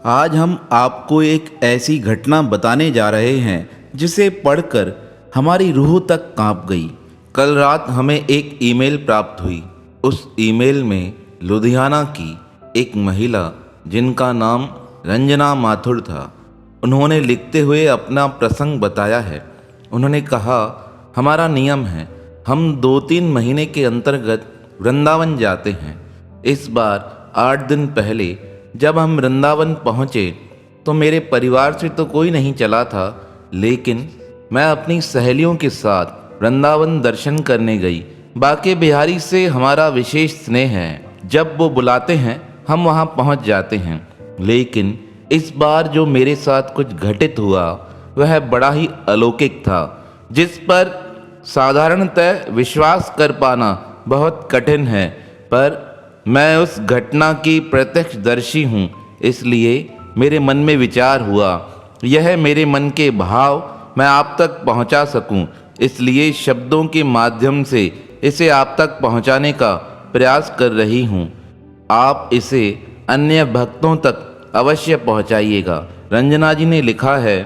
आज हम आपको एक ऐसी घटना बताने जा रहे हैं जिसे पढ़कर हमारी रूह तक कांप गई। कल रात हमें एक ईमेल प्राप्त हुई। उस ईमेल में लुधियाना की एक महिला जिनका नाम रंजना माथुर था, उन्होंने लिखते हुए अपना प्रसंग बताया है। उन्होंने कहा, हमारा नियम है, हम 2-3 महीने के अंतर्गत वृंदावन जाते हैं। इस बार 8 दिन पहले जब हम वृंदावन पहुँचे तो मेरे परिवार से तो कोई नहीं चला था, लेकिन मैं अपनी सहेलियों के साथ वृंदावन दर्शन करने गई। बाके बिहारी से हमारा विशेष स्नेह है, जब वो बुलाते हैं हम वहाँ पहुँच जाते हैं। लेकिन इस बार जो मेरे साथ कुछ घटित हुआ वह बड़ा ही अलौकिक था, जिस पर साधारणतः विश्वास कर पाना बहुत कठिन है। पर मैं उस घटना की प्रत्यक्षदर्शी हूँ, इसलिए मेरे मन में विचार हुआ यह मेरे मन के भाव मैं आप तक पहुँचा सकूँ, इसलिए शब्दों के माध्यम से इसे आप तक पहुँचाने का प्रयास कर रही हूँ। आप इसे अन्य भक्तों तक अवश्य पहुँचाइएगा। रंजना जी ने लिखा है,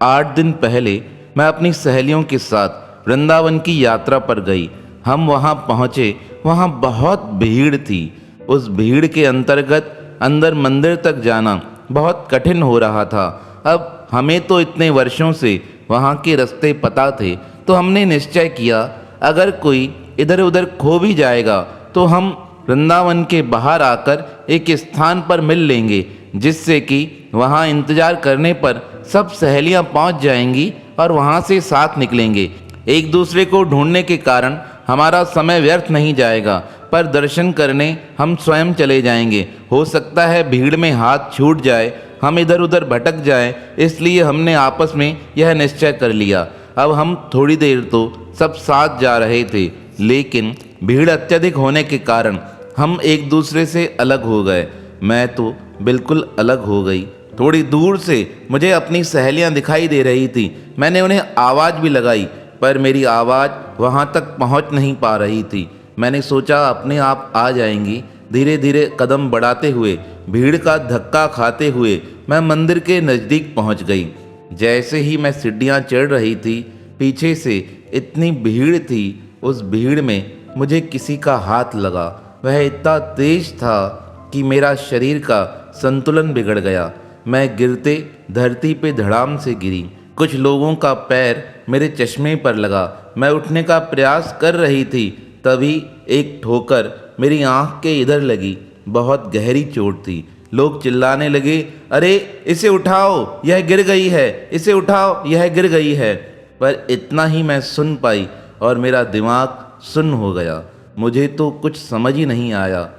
8 दिन पहले मैं अपनी सहेलियों के साथ वृंदावन की यात्रा पर गई। हम वहाँ पहुँचे, वहाँ बहुत भीड़ थी। उस भीड़ के अंतर्गत अंदर मंदिर तक जाना बहुत कठिन हो रहा था। अब हमें तो इतने वर्षों से वहाँ के रास्ते पता थे, तो हमने निश्चय किया अगर कोई इधर उधर खो भी जाएगा तो हम वृंदावन के बाहर आकर एक स्थान पर मिल लेंगे, जिससे कि वहाँ इंतजार करने पर सब सहेलियाँ पहुँच जाएंगी और वहाँ से साथ निकलेंगे। एक दूसरे को ढूंढने के कारण हमारा समय व्यर्थ नहीं जाएगा, पर दर्शन करने हम स्वयं चले जाएंगे। हो सकता है भीड़ में हाथ छूट जाए, हम इधर उधर भटक जाएं, इसलिए हमने आपस में यह निश्चय कर लिया। अब हम थोड़ी देर तो सब साथ जा रहे थे, लेकिन भीड़ अत्यधिक होने के कारण हम एक दूसरे से अलग हो गए। मैं तो बिल्कुल अलग हो गई। थोड़ी दूर से मुझे अपनी सहेलियां दिखाई दे रही थी। मैंने उन्हें आवाज़ भी लगाई, पर मेरी आवाज़ वहां तक पहुंच नहीं पा रही थी। मैंने सोचा अपने आप आ जाएंगी। धीरे धीरे कदम बढ़ाते हुए, भीड़ का धक्का खाते हुए मैं मंदिर के नज़दीक पहुंच गई। जैसे ही मैं सीढ़ियां चढ़ रही थी, पीछे से इतनी भीड़ थी, उस भीड़ में मुझे किसी का हाथ लगा। वह इतना तेज था कि मेरा शरीर का संतुलन बिगड़ गया। मैं गिरते धरती पे धड़ाम से गिरी। कुछ लोगों का पैर मेरे चश्मे पर लगा। मैं उठने का प्रयास कर रही थी, तभी एक ठोकर मेरी आंख के इधर लगी। बहुत गहरी चोट थी। लोग चिल्लाने लगे, अरे इसे उठाओ, यह गिर गई है, इसे उठाओ, यह गिर गई है। पर इतना ही मैं सुन पाई और मेरा दिमाग सुन्न हो गया। मुझे तो कुछ समझ ही नहीं आया।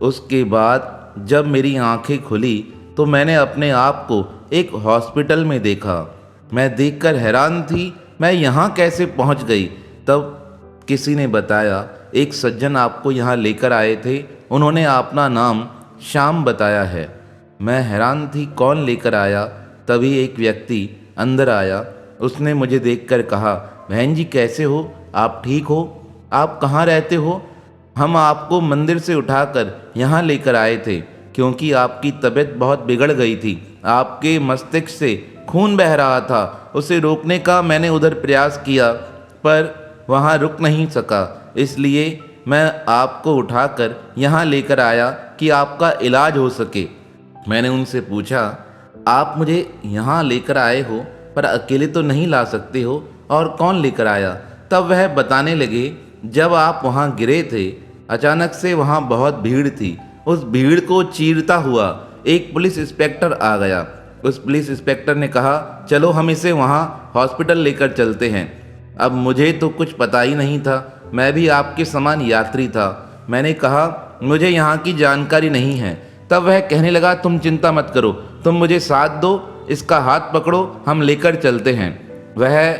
उसके बाद जब मेरी आंखें खुली तो मैंने अपने आप को एक हॉस्पिटल में देखा। मैं देखकर हैरान थी, मैं यहाँ कैसे पहुँच गई। तब किसी ने बताया, एक सज्जन आपको यहाँ लेकर आए थे, उन्होंने अपना नाम श्याम बताया है। मैं हैरान थी, कौन लेकर आया। तभी एक व्यक्ति अंदर आया। उसने मुझे देखकर कहा, बहन जी कैसे हो, आप ठीक हो, आप कहाँ रहते हो? हम आपको मंदिर से उठाकर यहाँ लेकर आए थे, क्योंकि आपकी तबीयत बहुत बिगड़ गई थी। आपके मस्तिष्क से खून बह रहा था। उसे रोकने का मैंने उधर प्रयास किया, पर वहाँ रुक नहीं सका। इसलिए मैं आपको उठाकर यहाँ लेकर आया कि आपका इलाज हो सके। मैंने उनसे पूछा, आप मुझे यहाँ लेकर आए हो, पर अकेले तो नहीं ला सकते हो, और कौन लेकर आया? तब वह बताने लगे, जब आप वहाँ गिरे थे, अचानक से वहाँ बहुत भीड़ थी। उस भीड़ को चीरता हुआ एक पुलिस इंस्पेक्टर आ गया। उस पुलिस इंस्पेक्टर ने कहा, चलो हम इसे वहाँ हॉस्पिटल लेकर चलते हैं। अब मुझे तो कुछ पता ही नहीं था, मैं भी आपके समान यात्री था। मैंने कहा, मुझे यहाँ की जानकारी नहीं है। तब वह कहने लगा, तुम चिंता मत करो, तुम मुझे साथ दो, इसका हाथ पकड़ो, हम लेकर चलते हैं। वह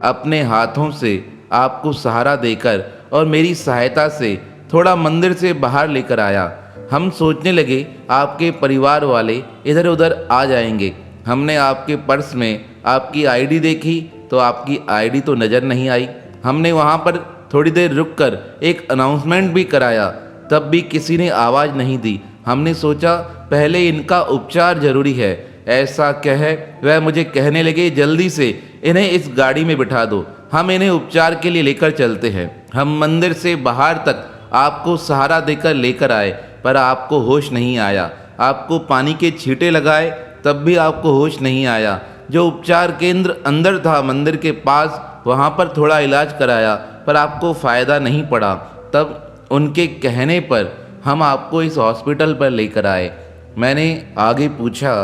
अपने हाथों से आपको सहारा देकर और मेरी सहायता से थोड़ा मंदिर से बाहर लेकर आया। हम सोचने लगे आपके परिवार वाले इधर उधर आ जाएंगे। हमने आपके पर्स में आपकी आईडी देखी तो आपकी आईडी तो नज़र नहीं आई। हमने वहाँ पर थोड़ी देर रुककर एक अनाउंसमेंट भी कराया, तब भी किसी ने आवाज़ नहीं दी। हमने सोचा पहले इनका उपचार जरूरी है। ऐसा कह वह मुझे कहने लगे, जल्दी से इन्हें इस गाड़ी में बिठा दो, हम इन्हें उपचार के लिए लेकर चलते हैं। हम मंदिर से बाहर तक आपको सहारा देकर लेकर आए, पर आपको होश नहीं आया। आपको पानी के छींटे लगाए, तब भी आपको होश नहीं आया। जो उपचार केंद्र अंदर था मंदिर के पास, वहाँ पर थोड़ा इलाज कराया, पर आपको फ़ायदा नहीं पड़ा। तब उनके कहने पर हम आपको इस हॉस्पिटल पर लेकर आए। मैंने आगे पूछा,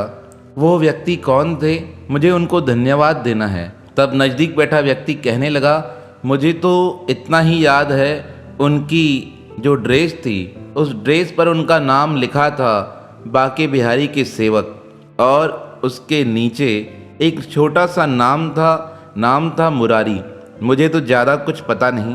वो व्यक्ति कौन थे? मुझे उनको धन्यवाद देना है। तब नज़दीक बैठा व्यक्ति कहने लगा, मुझे तो इतना ही याद है, उनकी जो ड्रेस थी उस ड्रेस पर उनका नाम लिखा था बाके बिहारी के सेवक, और उसके नीचे एक छोटा सा नाम था मुरारी। मुझे तो ज़्यादा कुछ पता नहीं।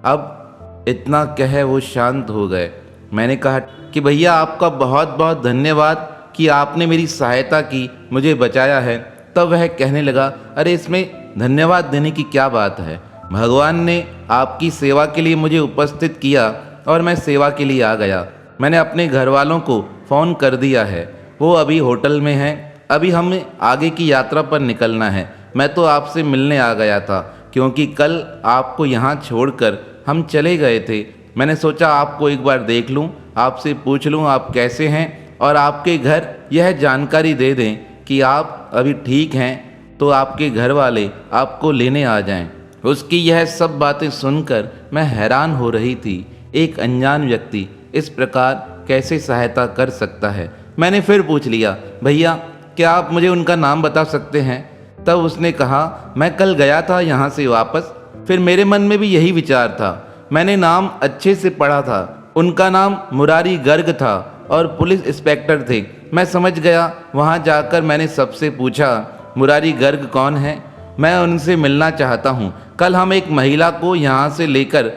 अब इतना कह वो शांत हो गए। मैंने कहा कि भैया आपका बहुत बहुत धन्यवाद कि आपने मेरी सहायता की, मुझे बचाया है। तब वह कहने लगा, अरे इसमें धन्यवाद देने की क्या बात है, भगवान ने आपकी सेवा के लिए मुझे उपस्थित किया और मैं सेवा के लिए आ गया। मैंने अपने घर वालों को फ़ोन कर दिया है, वो अभी होटल में हैं। अभी हमें आगे की यात्रा पर निकलना है। मैं तो आपसे मिलने आ गया था, क्योंकि कल आपको यहाँ छोड़कर हम चले गए थे। मैंने सोचा आपको एक बार देख लूँ, आपसे पूछ लूँ आप कैसे हैं, और आपके घर यह जानकारी दे दें कि आप अभी ठीक हैं, तो आपके घर वाले आपको लेने आ जाएं। उसकी यह सब बातें सुनकर मैं हैरान हो रही थी। एक अनजान व्यक्ति इस प्रकार कैसे सहायता कर सकता है। मैंने फिर पूछ लिया, भैया क्या आप मुझे उनका नाम बता सकते हैं? तब उसने कहा, मैं कल गया था यहाँ से वापस, फिर मेरे मन में भी यही विचार था। मैंने नाम अच्छे से पढ़ा था, उनका नाम मुरारी गर्ग था और पुलिस इंस्पेक्टर थे। मैं समझ गया। वहाँ जाकर मैंने सबसे पूछा, मुरारी गर्ग कौन है? मैं उनसे मिलना चाहता हूँ। कल हम एक महिला को यहाँ से लेकर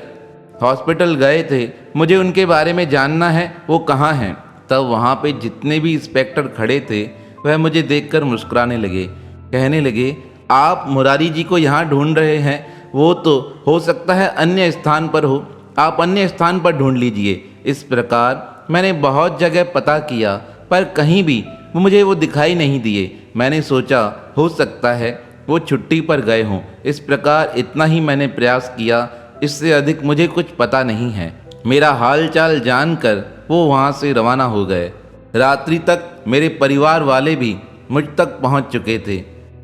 हॉस्पिटल गए थे, मुझे उनके बारे में जानना है, वो कहाँ हैं। तब वहाँ पे जितने भी इंस्पेक्टर खड़े थे वह मुझे देखकर मुस्कुराने लगे, कहने लगे, आप मुरारी जी को यहाँ ढूंढ रहे हैं, वो तो हो सकता है अन्य स्थान पर हो, आप अन्य स्थान पर ढूंढ लीजिए। इस प्रकार मैंने बहुत जगह पता किया, पर कहीं भी मुझे वो दिखाई नहीं दिए। मैंने सोचा हो सकता है वो छुट्टी पर गए हों। इस प्रकार इतना ही मैंने प्रयास किया, इससे अधिक मुझे कुछ पता नहीं है। मेरा हाल चाल जानकर वो वहाँ से रवाना हो गए। रात्रि तक मेरे परिवार वाले भी मुझ तक पहुँच चुके थे।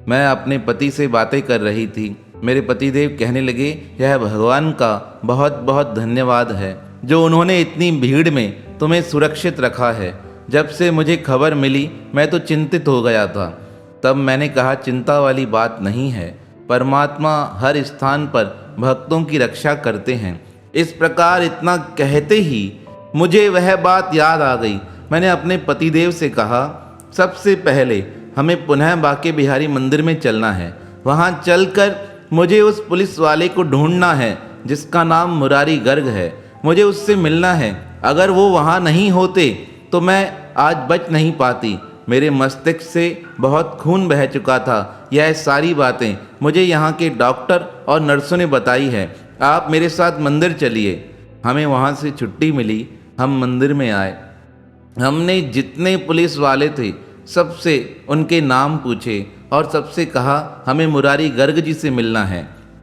मैं अपने पति से बातें कर रही थी। मेरे पतिदेव कहने लगे, यह भगवान का बहुत बहुत धन्यवाद है जो उन्होंने इतनी भीड़ में तुम्हें सुरक्षित रखा है। जब से मुझे खबर मिली मैं तो चिंतित हो गया था। तब मैंने कहा, चिंता वाली बात नहीं है, परमात्मा हर स्थान पर भक्तों की रक्षा करते हैं। इस प्रकार इतना कहते ही मुझे वह बात याद आ गई। मैंने अपने पतिदेव से कहा, सबसे पहले हमें पुनः बाके बिहारी मंदिर में चलना है। वहाँ चलकर मुझे उस पुलिस वाले को ढूंढना है जिसका नाम मुरारी गर्ग है। मुझे उससे मिलना है। अगर वो वहाँ नहीं होते तो मैं आज बच नहीं पाती। मेरे मस्तिष्क से बहुत खून बह चुका था। यह सारी बातें मुझे यहाँ के डॉक्टर और नर्सों ने बताई है। आप मेरे साथ मंदिर चलिए। हमें वहाँ से छुट्टी मिली। हम मंदिर में आए। हमने जितने पुलिस वाले थे सबसे उनके नाम पूछे और सबसे कहा हमें मुरारी गर्ग जी से मिलना है।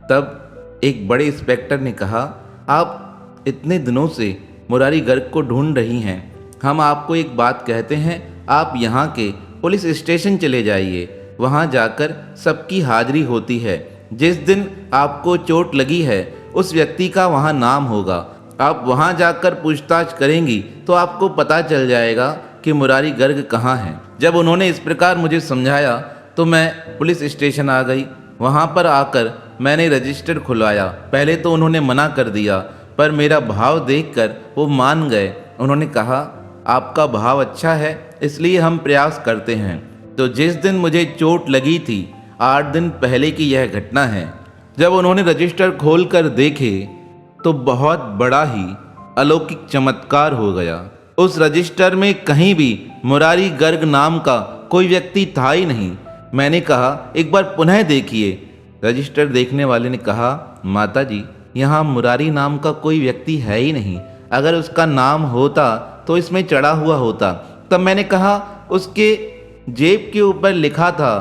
तब एक बड़े इंस्पेक्टर ने कहा, आप इतने दिनों से मुरारी गर्ग को ढूंढ रही हैं, हम आपको एक बात कहते हैं, आप यहाँ के पुलिस स्टेशन चले जाइए। वहाँ जाकर सबकी हाजिरी होती है। जिस दिन आपको चोट लगी है उस व्यक्ति का वहाँ नाम होगा। आप वहाँ जाकर पूछताछ करेंगी तो आपको पता चल जाएगा कि मुरारी गर्ग कहाँ हैं। जब उन्होंने इस प्रकार मुझे समझाया तो मैं पुलिस स्टेशन आ गई। वहाँ पर आकर मैंने रजिस्टर खुलवाया। पहले तो उन्होंने मना कर दिया, पर मेरा भाव देखकर वो मान गए। उन्होंने कहा, आपका भाव अच्छा है इसलिए हम प्रयास करते हैं। तो जिस दिन मुझे चोट लगी थी 8 दिन पहले की यह घटना है। जब उन्होंने रजिस्टर खोलकर देखे तो बहुत बड़ा ही अलौकिक चमत्कार हो गया। उस रजिस्टर में कहीं भी मुरारी गर्ग नाम का कोई व्यक्ति था ही नहीं। मैंने कहा, एक बार पुनः देखिए। रजिस्टर देखने वाले ने कहा, माता जी यहाँ मुरारी नाम का कोई व्यक्ति है ही नहीं। अगर उसका नाम होता तो इसमें चढ़ा हुआ होता। तब मैंने कहा उसके जेब के ऊपर लिखा था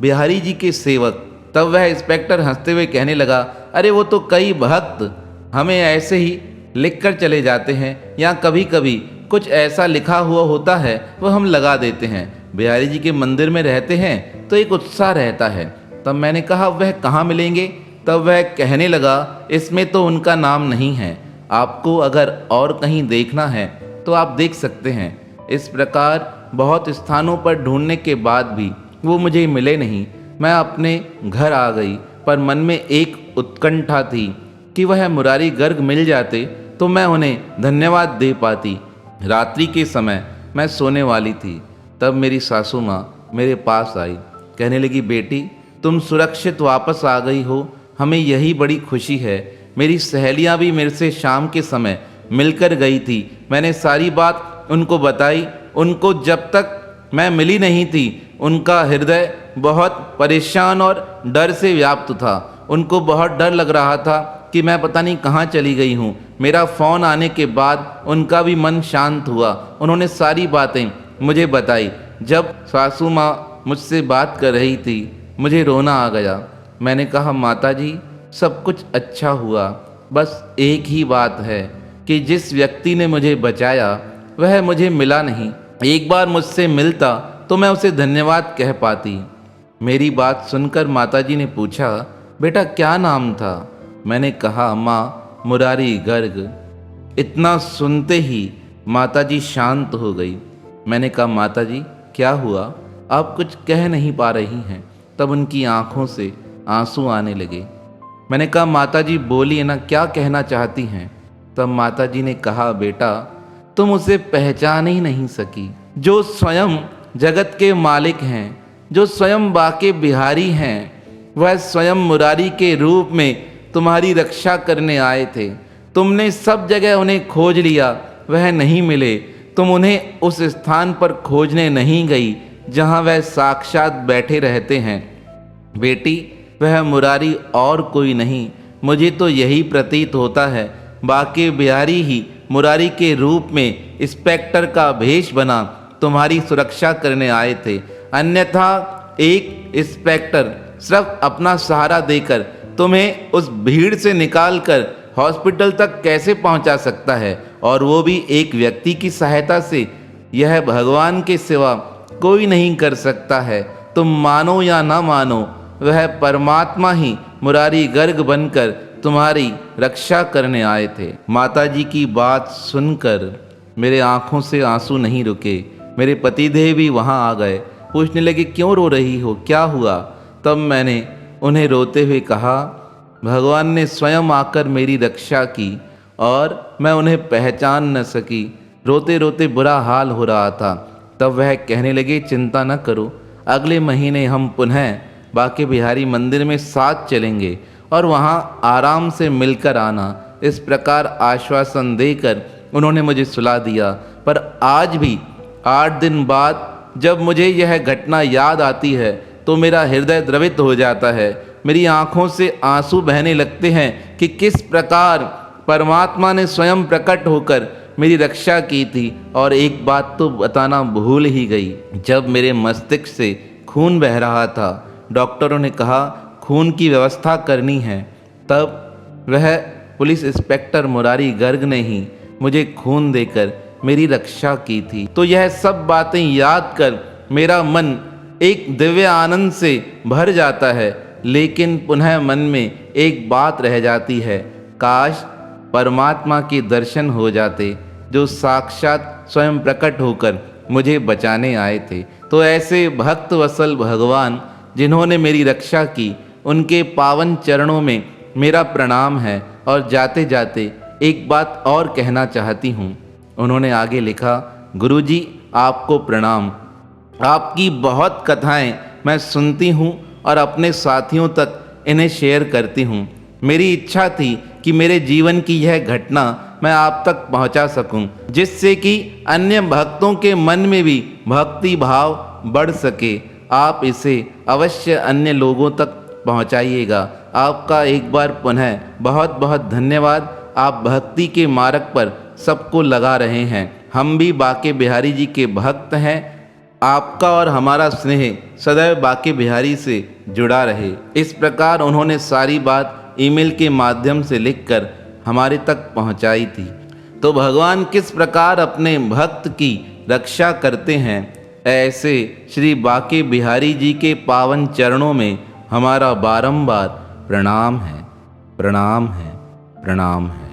बिहारी जी के सेवक। तब वह इंस्पेक्टर हंसते हुए कहने लगा, अरे वो तो कई भक्त हमें ऐसे ही लिख कर चले जाते हैं, या कभी कभी कुछ ऐसा लिखा हुआ होता है वो हम लगा देते हैं। बिहारी जी के मंदिर में रहते हैं तो एक उत्साह रहता है। तब मैंने कहा वह कहाँ मिलेंगे? तब वह कहने लगा, इसमें तो उनका नाम नहीं है, आपको अगर और कहीं देखना है तो आप देख सकते हैं। इस प्रकार बहुत स्थानों पर ढूंढने के बाद भी वो मुझे मिले नहीं। मैं अपने घर आ गई, पर मन में एक उत्कंठा थी कि वह मुरारी गर्ग मिल जाते तो मैं उन्हें धन्यवाद दे पाती। रात्रि के समय मैं सोने वाली थी, तब मेरी सासू माँ मेरे पास आई। कहने लगी, बेटी तुम सुरक्षित वापस आ गई हो, हमें यही बड़ी खुशी है। मेरी सहेलियाँ भी मेरे से शाम के समय मिलकर गई थी। मैंने सारी बात उनको बताई। उनको जब तक मैं मिली नहीं थी उनका हृदय बहुत परेशान और डर से व्याप्त था। उनको बहुत डर लग रहा था कि मैं पता नहीं कहाँ चली गई हूँ। मेरा फ़ोन आने के बाद उनका भी मन शांत हुआ। उन्होंने सारी बातें मुझे बताई। जब सासू माँ मुझसे बात कर रही थी मुझे रोना आ गया। मैंने कहा, माता जी सब कुछ अच्छा हुआ, बस एक ही बात है कि जिस व्यक्ति ने मुझे बचाया वह मुझे मिला नहीं। एक बार मुझसे मिलता तो मैं उसे धन्यवाद कह पाती। मेरी बात सुनकर माताजी ने पूछा, बेटा क्या नाम था? मैंने कहा, माँ मुरारी गर्ग। इतना सुनते ही माताजी शांत हो गई। मैंने कहा, माताजी क्या हुआ? आप कुछ कह नहीं पा रही हैं। तब उनकी आंखों से आंसू आने लगे। मैंने कहा, माताजी बोलिए ना, क्या कहना चाहती हैं? तब माताजी ने कहा, बेटा तुम उसे पहचान ही नहीं सकी, जो स्वयं जगत के मालिक हैं, जो स्वयं बाके बिहारी हैं, वह स्वयं मुरारी के रूप में तुम्हारी रक्षा करने आए थे। तुमने सब जगह उन्हें खोज लिया, वह नहीं मिले। तुम उन्हें उस स्थान पर खोजने नहीं गई जहाँ वह साक्षात बैठे रहते हैं। बेटी वह मुरारी और कोई नहीं, मुझे तो यही प्रतीत होता है बाके बिहारी ही मुरारी के रूप में इंस्पेक्टर का भेष बना तुम्हारी सुरक्षा करने आए थे। अन्यथा एक इंस्पेक्टर सिर्फ अपना सहारा देकर तुम्हें उस भीड़ से निकालकर हॉस्पिटल तक कैसे पहुंचा सकता है, और वो भी एक व्यक्ति की सहायता से? यह भगवान के सिवा कोई नहीं कर सकता है। तुम मानो या ना मानो, वह परमात्मा ही मुरारी गर्ग बनकर तुम्हारी रक्षा करने आए थे। माताजी की बात सुनकर मेरे आंखों से आंसू नहीं रुके। मेरे पतिदेव भी वहां आ गए। पूछने लगे, क्यों रो रही हो, क्या हुआ? तब मैंने उन्हें रोते हुए कहा, भगवान ने स्वयं आकर मेरी रक्षा की और मैं उन्हें पहचान न सकी। रोते रोते बुरा हाल हो रहा था। तब वह कहने लगे, चिंता न करो, अगले महीने हम पुनः बाके बिहारी मंदिर में साथ चलेंगे और वहाँ आराम से मिलकर आना। इस प्रकार आश्वासन देकर उन्होंने मुझे सुला दिया। पर आज भी 8 दिन बाद जब मुझे यह घटना याद आती है तो मेरा हृदय द्रवित हो जाता है। मेरी आंखों से आंसू बहने लगते हैं कि किस प्रकार परमात्मा ने स्वयं प्रकट होकर मेरी रक्षा की थी। और एक बात तो बताना भूल ही गई, जब मेरे मस्तिष्क से खून बह रहा था, डॉक्टरों ने कहा खून की व्यवस्था करनी है, तब वह पुलिस इंस्पेक्टर मुरारी गर्ग ने ही मुझे खून देकर मेरी रक्षा की थी। तो यह सब बातें याद कर मेरा मन एक दिव्य आनंद से भर जाता है। लेकिन पुनः मन में एक बात रह जाती है, काश परमात्मा के दर्शन हो जाते, जो साक्षात स्वयं प्रकट होकर मुझे बचाने आए थे। तो ऐसे भक्त वत्सल भगवान जिन्होंने मेरी रक्षा की, उनके पावन चरणों में मेरा प्रणाम है। और जाते जाते एक बात और कहना चाहती हूँ। उन्होंने आगे लिखा, गुरुजी आपको प्रणाम। आपकी बहुत कथाएं मैं सुनती हूँ और अपने साथियों तक इन्हें शेयर करती हूँ। मेरी इच्छा थी कि मेरे जीवन की यह घटना मैं आप तक पहुँचा सकूँ, जिससे कि अन्य भक्तों के मन में भी भक्ति भाव बढ़ सके। आप इसे अवश्य अन्य लोगों तक पहुँचाइएगा। आपका एक बार पुनः बहुत बहुत धन्यवाद। आप भक्ति के मार्ग पर सबको लगा रहे हैं। हम भी बाके बिहारी जी के भक्त हैं। आपका और हमारा स्नेह सदैव बाके बिहारी से जुड़ा रहे। इस प्रकार उन्होंने सारी बात ईमेल के माध्यम से लिखकर हमारे तक पहुंचाई थी। तो भगवान किस प्रकार अपने भक्त की रक्षा करते हैं, ऐसे श्री बाके बिहारी जी के पावन चरणों में हमारा बारंबार प्रणाम है, प्रणाम है, प्रणाम है।